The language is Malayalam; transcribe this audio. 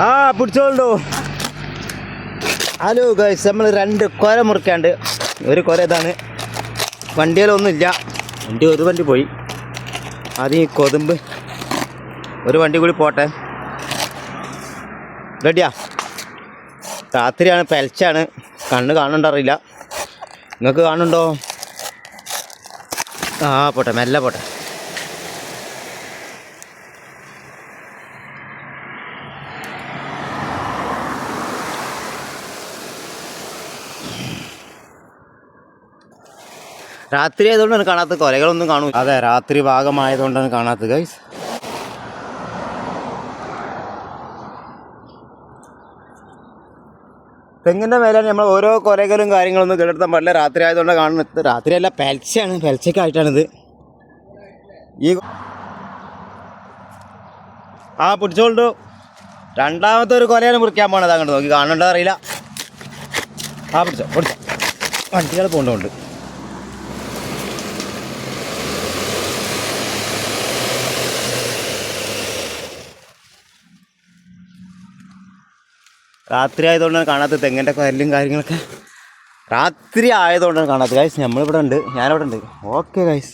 ആ പിടിച്ചോളൂ. ഹലോ ഗൈസ്, നമ്മൾ 2 കൊര മുറിക്കാണ്ട്. ഒരു കൊര ഇതാണ്. വണ്ടിയിലൊന്നുമില്ല. ഒരു വണ്ടി പോയി. അത് ഈ കൊതുമ്പ്. ഒരു വണ്ടി കൂടി പോട്ടെ. റെഡിയാ? രാത്രിയാണ്, പെൽച്ചാണ്. കണ്ണ് കാണുന്നുണ്ടറിയില്ല. നിങ്ങൾക്ക് കാണുന്നുണ്ടോ? ആ പോട്ടെ, മെല്ലെ പോട്ടെ. രാത്രി ആയതുകൊണ്ടാണ് കാണാത്തത്. കൊലകളൊന്നും കാണൂ. അതെ, രാത്രി ഭാഗമായതുകൊണ്ടാണ് കാണാത്തത് ഗൈസ്. തെങ്ങിൻ്റെ മേലാണ് നമ്മൾ ഓരോ കൊലകളും കാര്യങ്ങളൊന്നും കേടെടുത്താൻ പാടില്ല. രാത്രി ആയതുകൊണ്ടാണ് കാണുന്നത്. രാത്രിയല്ല, പെൽച്ചയാണ്. പെൽച്ചയ്ക്കായിട്ടാണിത്. ഈ ആ പിടിച്ചോളൂ. രണ്ടാമത്തെ ഒരു കൊലയാണ് മുറിക്കാൻ പോണത്. അങ്ങോട്ട് നോക്കി കാണണ്ടോ അറിയില്ല. ആ പിടിച്ചോ. വണ്ടികൾ പോകേണ്ടതുണ്ട്. രാത്രി ആയതുകൊണ്ടാണ് കാണാത്തത്. തെങ്ങിൻ്റെ കൊല്ലും കാര്യങ്ങളൊക്കെ രാത്രി ആയതുകൊണ്ടാണ് കാണാത്തത് ഗൈസ്. നമ്മളിവിടെ ഉണ്ട്, ഞാനിവിടെ ഉണ്ട്. Okay guys.